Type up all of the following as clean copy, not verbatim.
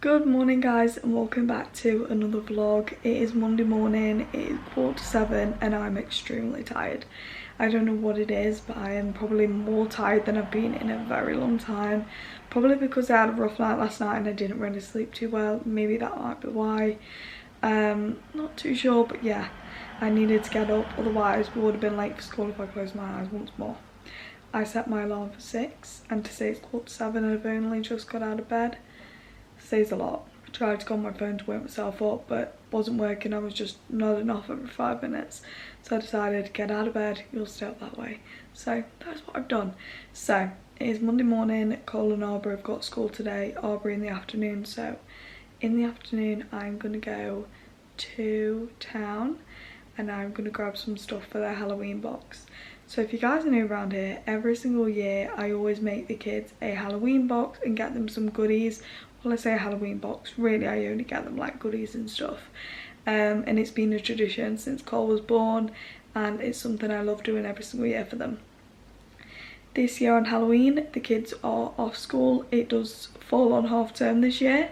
Good morning guys and welcome back to another vlog. It is Monday morning, it is 7:15 and I'm extremely tired. I don't know what it is, but I am probably more tired than I've been in a very long time. Probably because I had a rough night last night and I didn't really sleep too well. Maybe that might be why. Not too sure, but yeah, I needed to get up, otherwise we would have been late for school if I closed my eyes once more. I set my alarm for 6 and to say it's 7:15 and I've only just got out of bed says a lot. I tried to go on my phone to wake myself up but wasn't working. I was just nodding off every 5 minutes, so I decided to get out of bed, you'll stay up that way. So that's what I've done. So it is Monday morning. Cole and Aubrey have got school today, Aubrey in the afternoon, so in the afternoon I'm gonna go to town and I'm gonna grab some stuff for their Halloween box. So if you guys are new around here, every single year I always make the kids a Halloween box and get them some goodies. Well, I say a Halloween box, really I only get them like goodies and stuff. And it's been a tradition since Cole was born and it's something I love doing every single year for them. This year on Halloween, the kids are off school. It does fall on half term this year.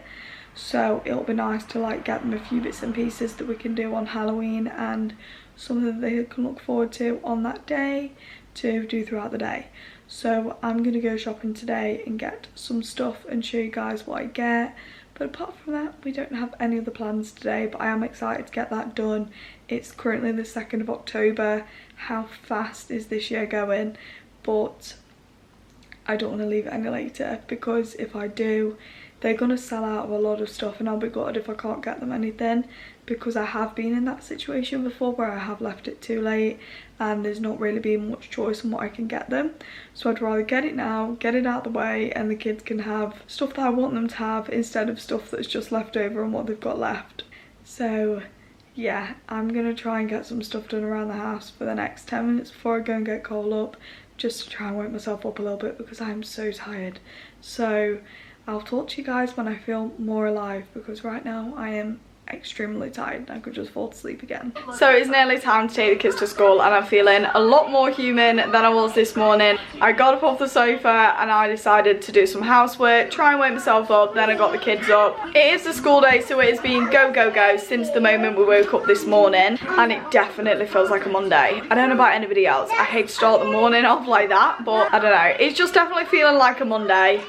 So it'll be nice to like get them a few bits and pieces that we can do on Halloween and something that they can look forward to on that day to do throughout the day. So I'm gonna go shopping today and get some stuff and show you guys what I get. But apart from that, we don't have any other plans today, but I am excited to get that done. It's currently the 2nd of October. How fast is this year going? But I don't want to leave it any later, because if I do, they're going to sell out of a lot of stuff and I'll be gutted if I can't get them anything, because I have been in that situation before where I have left it too late and there's not really been much choice on what I can get them. So I'd rather get it now, get it out of the way, and the kids can have stuff that I want them to have instead of stuff that's just left over and what they've got left. So yeah, I'm going to try and get some stuff done around the house for the next 10 minutes before I go and get Cole up, just to try and wake myself up a little bit because I'm so tired. So I'll talk to you guys when I feel more alive, because right now I am extremely tired. I could just fall asleep again. So it's nearly time to take the kids to school and I'm feeling a lot more human than I was this morning. I got up off the sofa and I decided to do some housework, try and wake myself up, then I got the kids up. It is the school day, so it has been go go go since the moment we woke up this morning, and it definitely feels like a Monday. I don't know about anybody else, I hate to start the morning off like that, but I don't know, it's just definitely feeling like a Monday.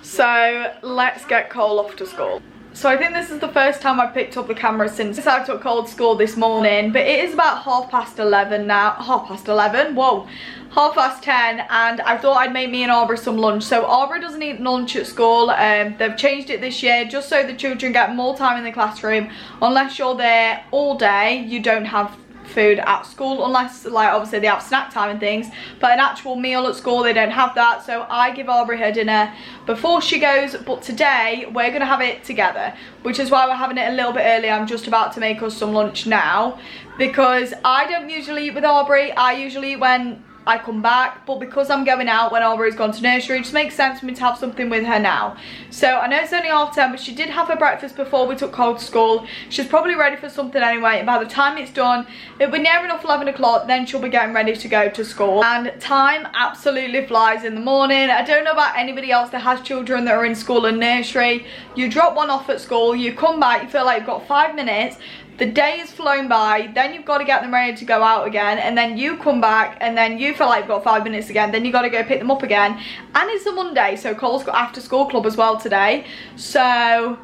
So let's get Cole off to school. So I think this is the first time I've picked up the camera since I took Cole to school this morning, but it is about 11:30 now. 11:30, whoa, 10:30, and I thought I'd make me and Aubrey some lunch. So Aubrey doesn't eat lunch at school. They've changed it this year just so the children get more time in the classroom. Unless you're there all day, you don't have food at school, unless like obviously they have snack time and things, but an actual meal at school they don't have that. So I give Aubrey her dinner before she goes, but today we're gonna have it together, which is why we're having it a little bit early. I'm just about to make us some lunch now, because I don't usually eat with Aubrey. I usually eat when I come back, but because I'm going out when Aubrey's gone to nursery, it just makes sense for me to have something with her now. So I know it's only half 10, but she did have her breakfast before we took Cole to school. She's probably ready for something anyway, and by the time it's done, it'll be near enough 11 o'clock, then she'll be getting ready to go to school. And time absolutely flies in the morning. I don't know about anybody else that has children that are in school and nursery. You drop one off at school, you come back, you feel like you've got 5 minutes, the day has flown by, then you've got to get them ready to go out again, and then you come back and then you feel like you've got 5 minutes again, then you got to go pick them up again. And it's a Monday, so Cole's got after school club as well today, so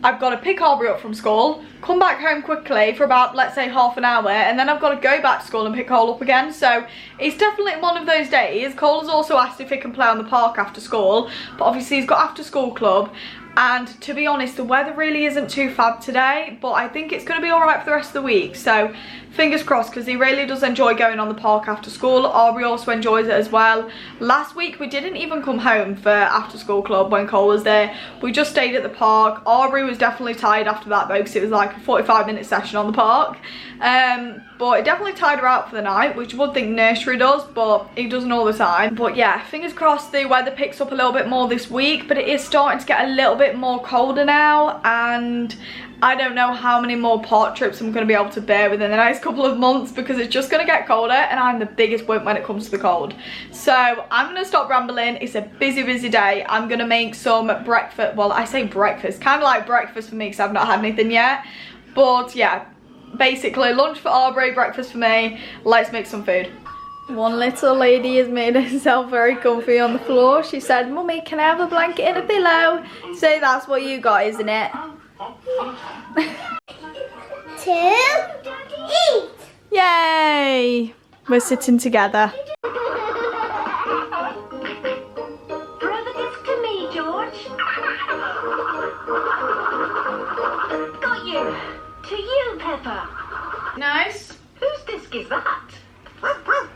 I've got to pick Aubrey up from school, come back home quickly for about, let's say, half an hour, and then I've got to go back to school and pick Cole up again. So it's definitely one of those days. Cole has also asked if he can play on the park after school, but obviously he's got after school club. And to be honest, the weather really isn't too fab today, but I think it's going to be alright for the rest of the week. So fingers crossed, because he really does enjoy going on the park after school. Aubrey also enjoys it as well. Last week we didn't even come home for after school club when Cole was there. We just stayed at the park. Aubrey was definitely tired after that though, because it was like a 45-minute session on the park. But it definitely tired her out for the night, which you would think nursery does, but it doesn't all the time. But yeah, fingers crossed the weather picks up a little bit more this week, but it is starting to get a little bit bit more colder now, and I don't know how many more port trips I'm going to be able to bear within the next couple of months, because it's just going to get colder and I'm the biggest wimp when it comes to the cold. So I'm going to stop rambling. It's a busy day. I'm going to make some breakfast. Well, I say breakfast, kind of like breakfast for me because I've not had anything yet. But yeah, basically lunch for Aubrey, breakfast for me. Let's make some food. One little lady has made herself very comfy on the floor. She said, "Mummy, can I have a blanket and a pillow?" So that's what you got, isn't it? 2, eat! Yay! We're sitting together. Throw the disc to me, George. Got you. To you, Peppa. Nice. Whose disc is that?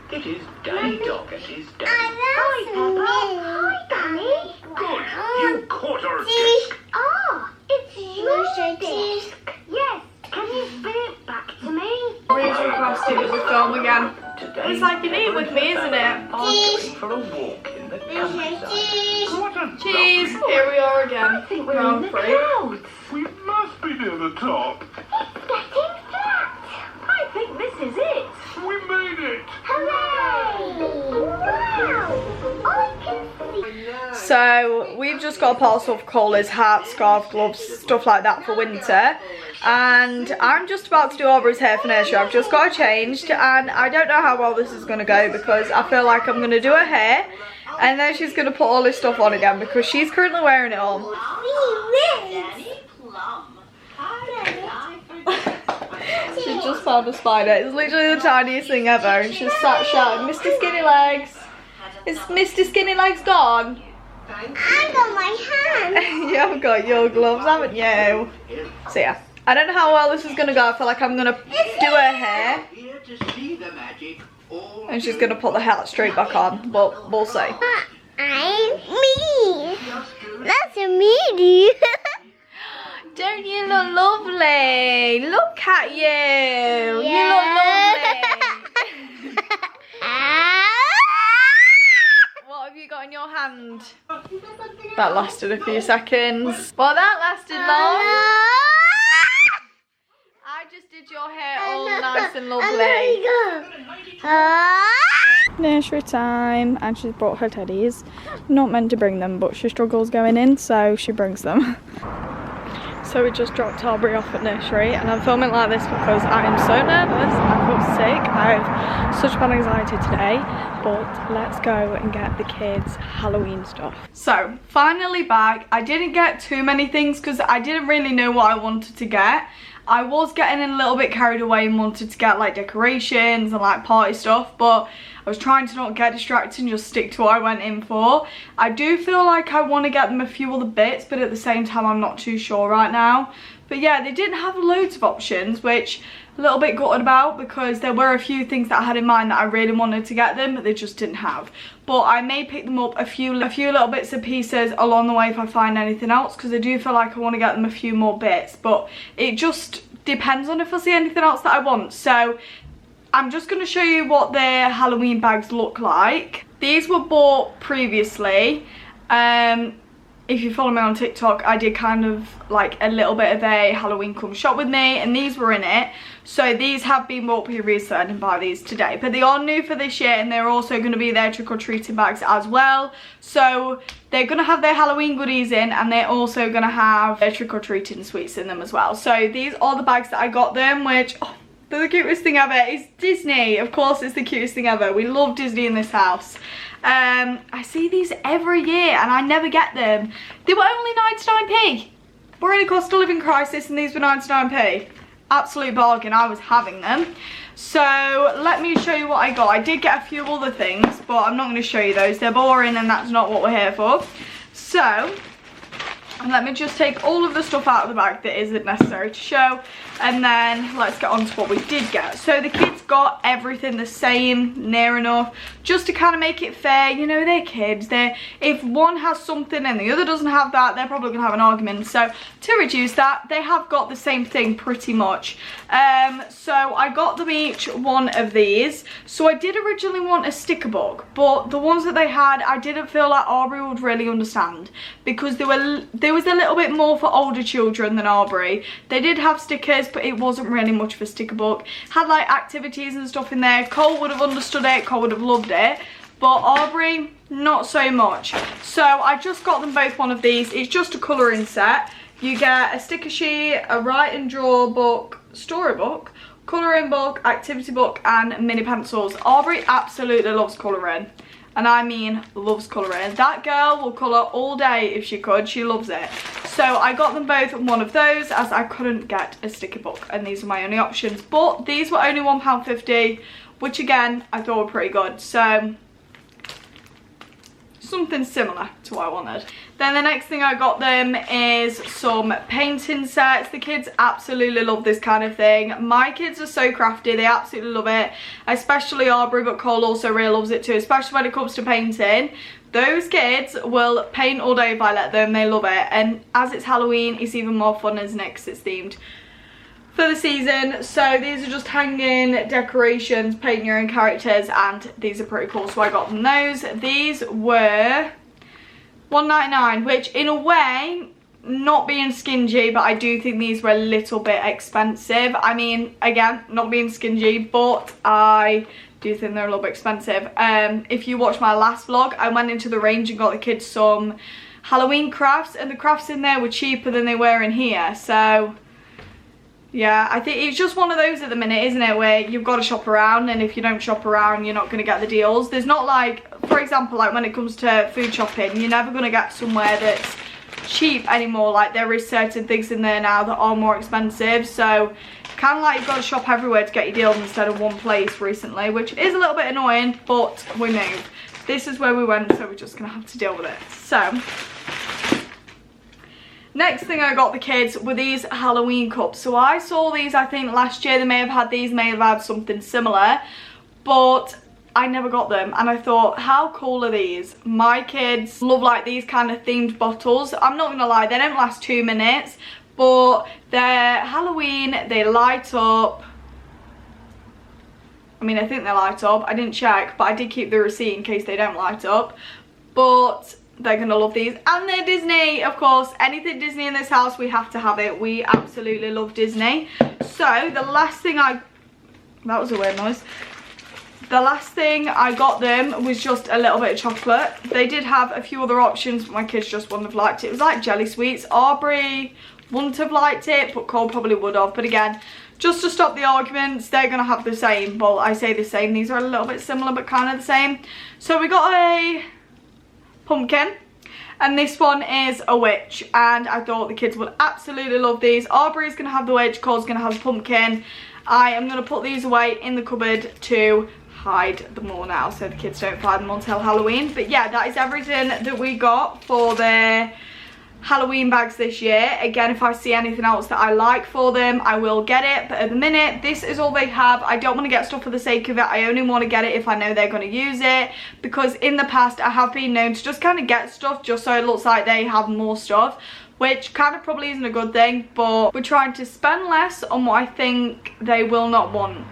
It is Danny Dog and his daddy. Hi, Peppa. Hi, Danny. Good, you caught our disc. Ah, it's your disc. Yes. Can you spin it back to me? Please requested that we film again. Today, It's like you need with me, isn't it? are going for a walk in the countryside. What a Cheese, lovely- here we are again. I think we're Round in the 3. clouds. We must be near the top. It's getting flat. I think this is it. We made it. Hooray! Wow! I can see. So we've just got a parcel of collars, hats, scarf, gloves, stuff like that for winter. And I'm just about to do Aubrey's hair for nursery. I've just got her changed, and I don't know how well this is going to go, because I feel like I'm going to do her hair and then she's going to put all this stuff on again, because she's currently wearing it on. She just found a spider. It's literally the tiniest thing ever, and she's sat shouting, "Mr. Skinny Legs! Is Mr. Skinny Legs gone?" I got my hand. You've got your gloves, haven't you? So yeah, I don't know how well this is going to go. I feel like I'm going to do her hair Here to see the magic. All and she's going to put the hat straight back on, but we'll see. I'm me. That's a me. Don't you look lovely? Look at you. You look lovely. What have you got in your hand? That lasted a few seconds. Well, that lasted long. I just did your hair all nice and lovely. Nursery time, and she's brought her teddies. Not meant to bring them, but she struggles going in, so she brings them. So we just dropped Aubrey off at nursery, and I'm filming like this because I am so nervous. I feel sick. I have such bad anxiety today, but let's go and get the kids' Halloween stuff. So finally back. I didn't get too many things because I didn't really know what I wanted to get. I was getting a little bit carried away and wanted to get like decorations and like party stuff, but I was trying to not get distracted and just stick to what I went in for. I do feel like I want to get them a few other bits, but at the same time I'm not too sure right now. But yeah, they didn't have loads of options, which a little bit gutted about, because there were a few things that I had in mind that I really wanted to get them, but they just didn't have. But I may pick them up a few little bits and pieces along the way if I find anything else, because I do feel like I want to get them a few more bits, but it just depends on if I see anything else that I want. So I'm just going to show you what their Halloween bags look like. These were bought previously. If you follow me on TikTok, I did kind of like a little bit of a Halloween come shop with me, and these were in it. So these have been bought previously. I didn't buy these today, but they are new for this year, and they're also going to be their trick-or-treating bags as well. So they're going to have their Halloween goodies in, and they're also going to have their trick-or-treating sweets in them as well. So these are the bags that I got them, which... Oh, they're the cutest thing ever. It's Disney. Of course it's the cutest thing ever. We love Disney in this house. I see these every year and I never get them. They were only 99p. We're in a cost of living crisis and these were 99p. Absolute bargain. I was having them. So let me show you what I got. I did get a few other things, but I'm not going to show you those. They're boring and that's not what we're here for. So let me just take all of the stuff out of the bag that isn't necessary to show, and then let's get on to what we did get. So the kids got everything the same, near enough, just to kind of make it fair. You know, they're kids. If one has something and the other doesn't have that, they're probably going to have an argument. So to reduce that, they have got the same thing pretty much. So I got them each one of these. So I did originally want a sticker book, but the ones that they had, I didn't feel like Aubrey would really understand, because there was a little bit more for older children than Aubrey. They did have stickers, but it wasn't really much of a sticker book. Had like activities and stuff in there. Cole would have understood it, Cole would have loved it, but Aubrey, not so much. So I just got them both one of these. It's just a colouring set. You get a sticker sheet, a write and draw book, storybook, colouring book, activity book, and mini pencils. Aubrey absolutely loves colouring. And I mean loves colouring. That girl will colour all day if she could. She loves it. So I got them both one of those, as I couldn't get a sticker book, and these are my only options. But these were only £1.50, which again I thought were pretty good. So something similar to what I wanted. Then the next thing I got them is some painting sets. The kids absolutely love this kind of thing. My kids are so crafty, they absolutely love it, especially Aubrey, but Cole also really loves it too, especially when it comes to painting. Those kids will paint all day if I let them. They love it, and as it's Halloween, it's even more fun, isn't it, because it's themed for the season. So these are just hanging decorations, paint your own characters, and these are pretty cool, so I got them those. These were £1.99, which in a way, not being stingy, but I do think these were a little bit expensive. I mean, again, not being stingy, but I do think they're a little bit expensive. If you watch my last vlog, I went into the range and got the kids some Halloween crafts, and the crafts in there were cheaper than they were in here. So yeah, I think it's just one of those at the minute, isn't it, where you've got to shop around, and if you don't shop around, you're not going to get the deals. There's not like, for example, like when it comes to food shopping, you're never going to get somewhere that's cheap anymore. Like, there is certain things in there now that are more expensive, so kind of like you've got to shop everywhere to get your deals instead of one place recently, which is a little bit annoying, but we moved. This is where we went, so we're just going to have to deal with it. So next thing I got the kids were these Halloween cups. So I saw these, I think last year. They may have had these, may have had something similar, but I never got them, and I thought, how cool are these? My kids love like these kind of themed bottles. I'm not gonna lie, they don't last 2 minutes, but they're Halloween, they light up. I mean, I think they light up. I didn't check, but I did keep the receipt in case they don't light up. But they're gonna love these, and they're Disney, of course. Anything Disney in this house, we have to have it. We absolutely love Disney. So the last thing that was a weird noise. The last thing I got them was just a little bit of chocolate. They did have a few other options, but my kids just wouldn't have liked it. It was like jelly sweets. Aubrey wouldn't have liked it, but Cole probably would have. But again, just to stop the arguments, they're gonna have the same. Well, I say the same, these are a little bit similar, but kind of the same. So we got a pumpkin, and this one is a witch, and I thought the kids would absolutely love these. Aubrey's gonna have the witch, Cole's gonna have the pumpkin. I am gonna put these away in the cupboard to hide them all now, so the kids don't find them until Halloween. But yeah, that is everything that we got for their Halloween bags this year. Again, if I see anything else that I like for them, I will get it, but at the minute, this is all they have. I don't want to get stuff for the sake of it. I only want to get it if I know they're going to use it, because in the past I have been known to just kind of get stuff just so it looks like they have more stuff, which kind of probably isn't a good thing. But we're trying to spend less on what I think they will not want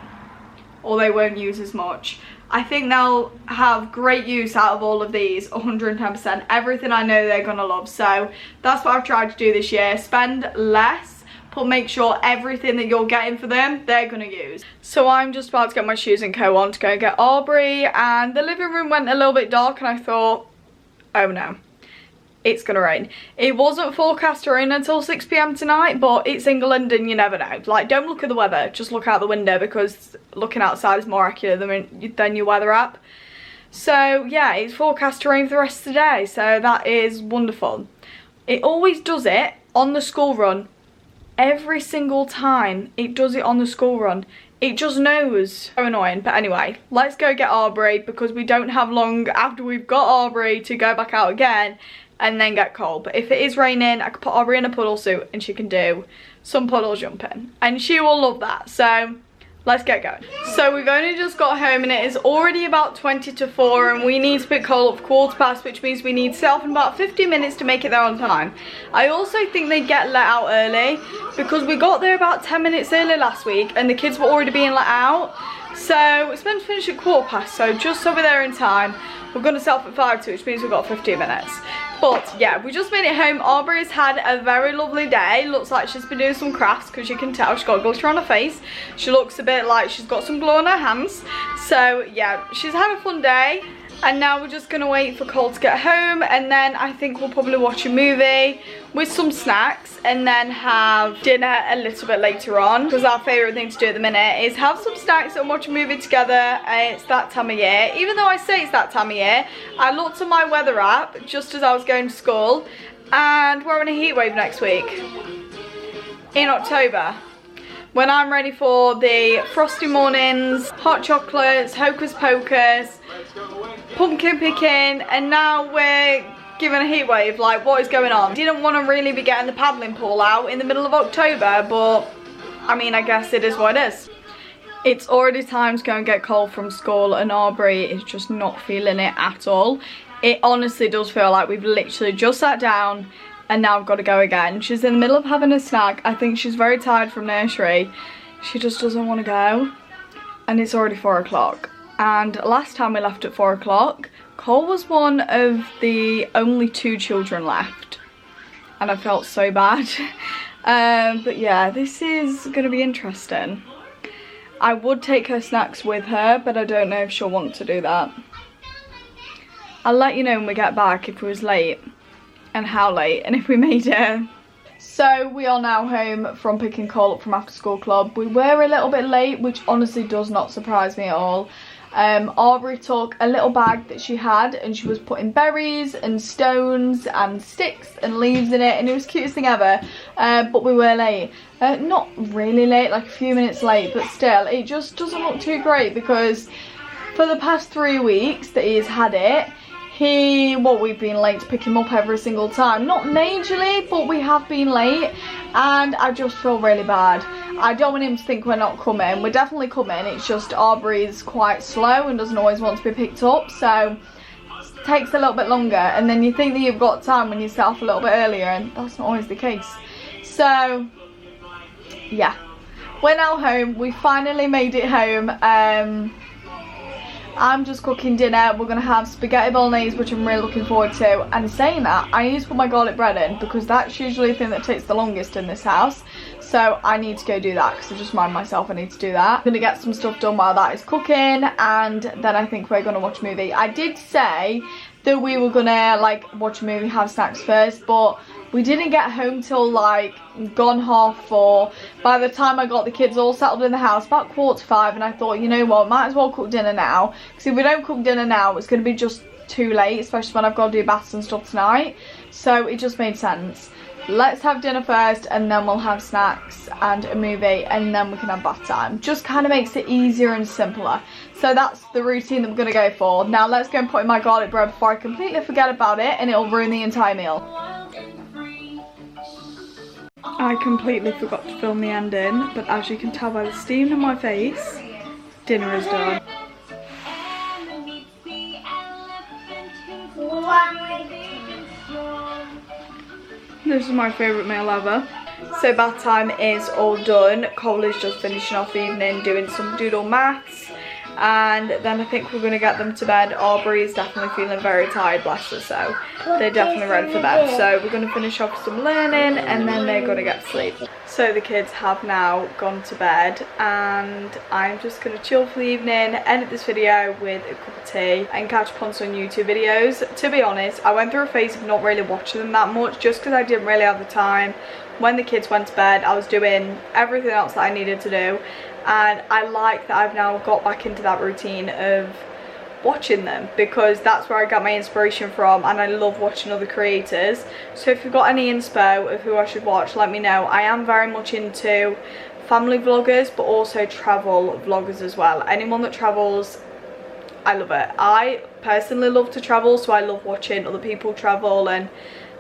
or they won't use as much. I think they'll have great use out of all of these, 110%. Everything I know they're gonna love. So that's what I've tried to do this year. Spend less, but make sure everything that you're getting for them, they're gonna use. So I'm just about to get my shoes and co on to go get Aubrey, and the living room went a little bit dark, and I thought, oh no, it's gonna rain. It wasn't forecast to rain until 6 PM tonight, but it's England and you never know. Like, don't look at the weather, just look out the window, because looking outside is more accurate than your weather app. So yeah, it's forecast to rain for the rest of the day, so that is wonderful. It always does it on the school run. Every single time it does it on the school run. It just knows. So annoying. But anyway, let's go get Aubrey, because we don't have long after we've got Aubrey to go back out again and then get Cole. But if it is raining, I could put Aubrey in a puddle suit and she can do some puddle jumping, and she will love that. So let's get going. So we've only just got home and it is already about 20 to 4 and we need to pick Cole up 1/4 past, which means we need to set off in about 15 minutes to make it there on time. I also think they get let out early because we got there about 10 minutes early last week and the kids were already being let out. So it's meant to finish at 1/4 past, so just so we're there in time. We're going to set off at 5 to, which means we've got 15 minutes. But yeah, we just made it home. Aubrey's had a very lovely day. Looks like she's been doing some crafts because you can tell she's got glitter on her face. She looks a bit like she's got some glow on her hands. So yeah, she's had a fun day. And now we're just going to wait for Cole to get home. And then I think we'll probably watch a movie with some snacks. And then have dinner a little bit later on. Because our favourite thing to do at the minute is have some snacks and watch a movie together. It's that time of year. Even though I say it's that time of year, I looked at my weather app just as I was going to school. And we're in a heat wave next week. In October. When I'm ready for the frosty mornings, hot chocolates, hocus pocus, pumpkin picking, and now we're given a heat wave. Like, what is going on? Didn't want to really be getting the paddling pool out in the middle of October, but I mean, I guess it is what it is. It's already time to go and get Cole from school and Aubrey is just not feeling it at all. It honestly does feel like we've literally just sat down and now I've got to go again. She's in the middle of having a snack. I think she's very tired from nursery. She just doesn't want to go. And it's already 4 o'clock. And last time we left at 4 o'clock, Cole was one of the only 2 children left. And I felt so bad. But yeah, this is going to be interesting. I would take her snacks with her, but I don't know if she'll want to do that. I'll let you know when we get back if we was late. And how late, and if we made it. So we are now home from picking Cole up from after school club. We were a little bit late, which honestly does not surprise me at all. Aubrey took a little bag that she had and she was putting berries and stones and sticks and leaves in it, and it was the cutest thing ever. But we were late. Not really late, like a few minutes late, but still it just doesn't look too great because for the past 3 weeks that he's had it, we've been late to pick him up every single time. Not majorly, but we have been late and I just feel really bad. I don't want him to think we're not coming. We're definitely coming. It's just Aubrey's quite slow and doesn't always want to be picked up, so it takes a little bit longer. And then you think that you've got time when you set off a little bit earlier, and that's not always the case. So yeah, we're now home. We finally made it home. I'm just cooking dinner. We're going to have spaghetti bolognese, which I'm really looking forward to. And saying that, I need to put my garlic bread in because that's usually the thing that takes the longest in this house. So I need to go do that because I just remind myself I need to do that. I'm going to get some stuff done while that is cooking, and then I think we're going to watch a movie. I did say that we were going to like watch a movie, have snacks first, but we didn't get home till like gone 4:30. By the time I got the kids all settled in the house, about 4:45, and I thought, you know what, might as well cook dinner now. Because if we don't cook dinner now, it's going to be just too late, especially when I've got to do baths and stuff tonight. So it just made sense. Let's have dinner first, and then we'll have snacks and a movie, and then we can have bath time. Just kind of makes it easier and simpler. So that's the routine that we're going to go for. Now let's go and put in my garlic bread before I completely forget about it, and it'll ruin the entire meal. I completely forgot to film the ending, but as you can tell by the steam in my face, dinner is done. This is my favourite meal ever. So bath time is all done. Cole is just finishing off the evening doing some doodle maths. And then I think we're going to get them to bed. Aubrey is definitely feeling very tired, bless her, so they're definitely ready for bed. So we're going to finish off some learning and then they're going to get to sleep. So the kids have now gone to bed and I'm just going to chill for the evening, edit this video with a cup of tea and catch up on some YouTube videos. To be honest, I went through a phase of not really watching them that much just because I didn't really have the time. When the kids went to bed, I was doing everything else that I needed to do. And I like that I've now got back into that routine of watching them because that's where I got my inspiration from, and I love watching other creators. So if you've got any inspo of who I should watch, let me know. I am very much into family vloggers but also travel vloggers as well. Anyone that travels, I love it. I personally love to travel, so I love watching other people travel and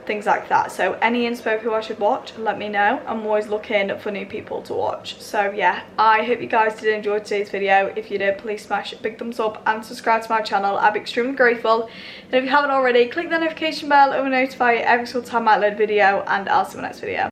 things like that. So any inspo who I should watch, let me know. I'm always looking for new people to watch. So yeah, I hope you guys did enjoy today's video. If you did, please smash a big thumbs up and subscribe to my channel. I'd be extremely grateful. And if you haven't already, click the notification bell, it will notify you every single time I upload a video, and I'll see you in the next video.